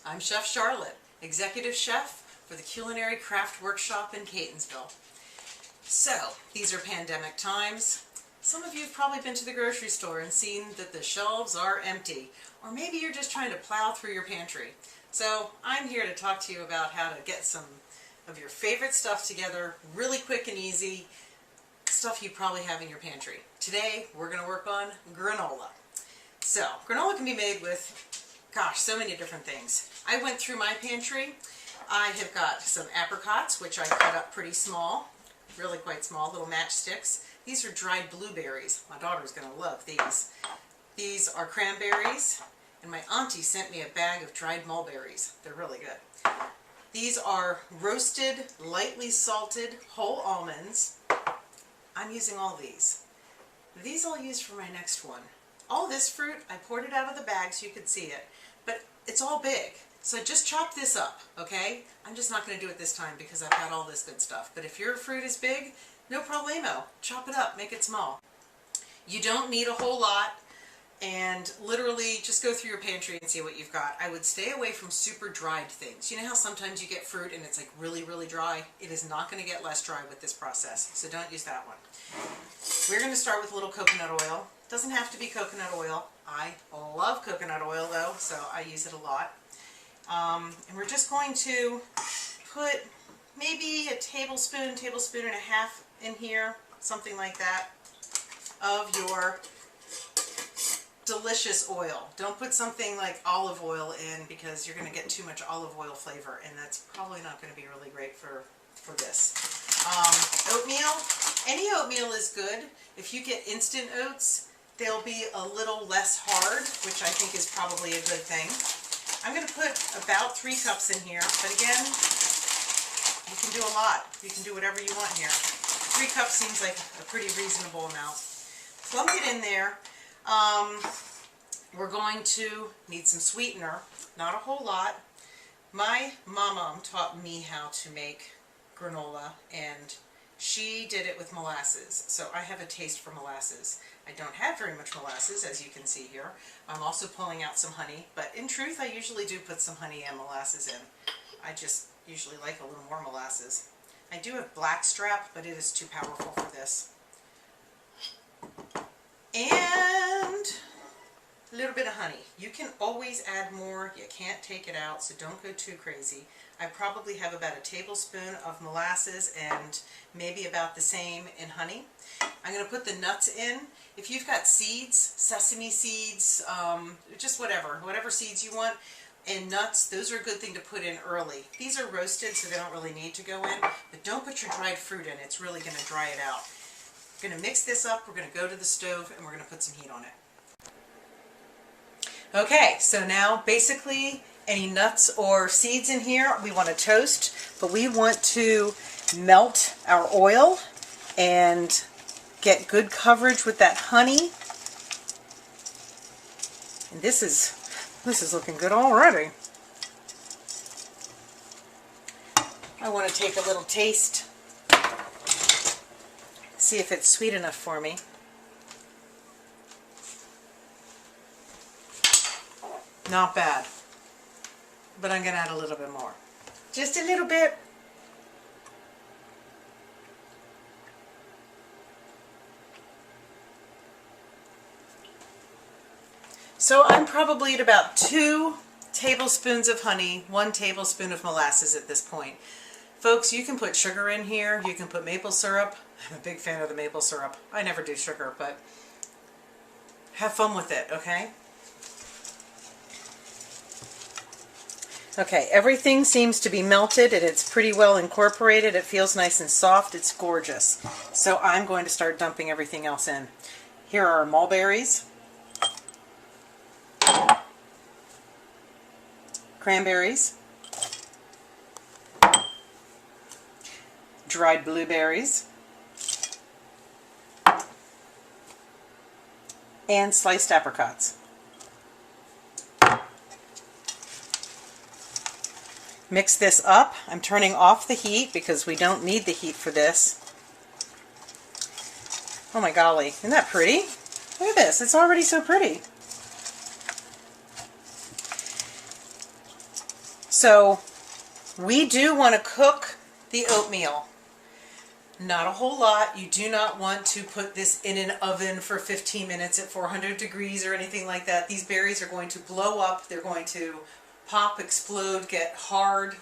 I'm Chef Charlotte, Executive Chef for the Culinary Craft Workshop in Catonsville. So, these are pandemic times. Some of you have probably been to the grocery store and seen that the shelves are empty, or maybe you're just trying to plow through your pantry. So, I'm here to talk to you about how to get some of your favorite stuff together really quick and easy, stuff you probably have in your pantry. Today, we're going to work on granola. So, granola can be made with so many different things. I went through my pantry. I have got some apricots, which I cut up pretty small, really quite small, little matchsticks. These are dried blueberries. My daughter's going to love these. These are cranberries, and my auntie sent me a bag of dried mulberries. They're really good. These are roasted, lightly salted whole almonds. I'm using all these. These I'll use for my next one. All this fruit, I poured it out of the bag so you could see it, but it's all big. So just chop this up, okay? I'm just not going to do it this time because I've got all this good stuff. But if your fruit is big, no problemo. Chop it up, make it small. You don't need a whole lot, and literally just go through your pantry and see what you've got. I would stay away from super dried things. You know how sometimes you get fruit and it's like really, really dry? It is not going to get less dry with this process, so don't use that one. We're going to start with a little coconut oil. Doesn't have to be coconut oil. I love coconut oil though, so I use it a lot. And we're just going to put maybe a tablespoon and a half in here, something like that, of your delicious oil. Don't put something like olive oil in because you're going to get too much olive oil flavor, and that's probably not going to be really great for this. Oatmeal. Any oatmeal is good. If you get instant oats, they'll be a little less hard, which I think is probably a good thing. I'm going to put about 3 cups in here, but again, you can do a lot. You can do whatever you want here. 3 cups seems like a pretty reasonable amount. Plunk it in there. We're going to need some sweetener, not a whole lot. My mom taught me how to make granola, and she did it with molasses, so I have a taste for molasses. I don't have very much molasses, as you can see here. I'm also pulling out some honey, but in truth, I usually do put some honey and molasses in. I just usually like a little more molasses. I do have blackstrap, but it is too powerful for this. And a little bit of honey. You can always add more. You can't take it out, so don't go too crazy. I probably have about a tablespoon of molasses and maybe about the same in honey. I'm going to put the nuts in. If you've got seeds, sesame seeds, just whatever seeds you want, and nuts, those are a good thing to put in early. These are roasted, so they don't really need to go in, but don't put your dried fruit in. It's really going to dry it out. We're going to mix this up. We're going to go to the stove, and we're going to put some heat on it. Okay, so now basically any nuts or seeds in here we want to toast, but we want to melt our oil and get good coverage with that honey. And this is looking good already. I want to take a little taste, see if it's sweet enough for me. Not bad, but I'm going to add a little bit more. Just a little bit. So I'm probably at about 2 tablespoons of honey, 1 tablespoon of molasses at this point. Folks, you can put sugar in here. You can put maple syrup. I'm a big fan of the maple syrup. I never do sugar, but have fun with it, okay? Okay, everything seems to be melted and it's pretty well incorporated. It feels nice and soft. It's gorgeous. So I'm going to start dumping everything else in. Here are our mulberries, cranberries, dried blueberries, and sliced apricots. Mix this up. I'm turning off the heat because we don't need the heat for this. Oh my golly, isn't that pretty? Look at this, it's already so pretty. So we do want to cook the oatmeal. Not a whole lot. You do not want to put this in an oven for 15 minutes at 400 degrees or anything like that. These berries are going to blow up. They're going to pop, explode, get hard,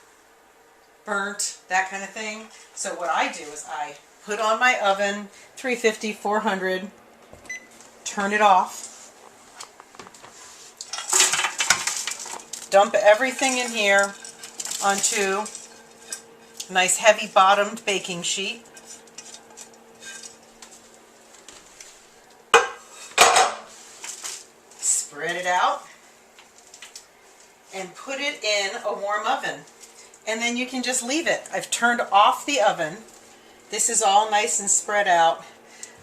burnt, that kind of thing. So what I do is I put on my oven, 350, 400, turn it off, dump everything in here onto a nice heavy bottomed baking sheet. Spread it out and put it in a warm oven. And then you can just leave it. I've turned off the oven. This is all nice and spread out.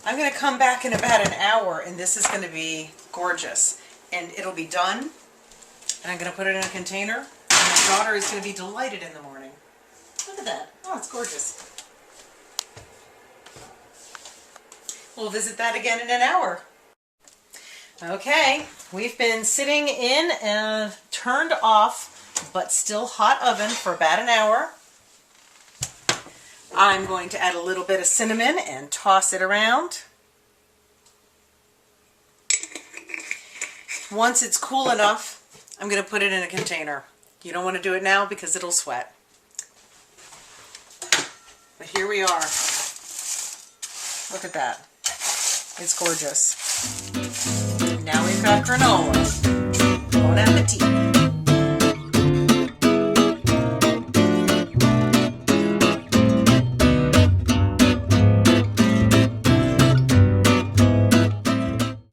I'm going to come back in about an hour and this is going to be gorgeous. And it'll be done. And I'm going to put it in a container. And my daughter is going to be delighted in the morning. Look at that. Oh, it's gorgeous. We'll visit that again in an hour. Okay, we've been sitting in a turned off but still hot oven for about an hour. I'm going to add a little bit of cinnamon and toss it around. Once it's cool enough, I'm going to put it in a container. You don't want to do it now because it'll sweat. But here we are. Look at that. It's gorgeous. Now we've got granola. Bon appetit.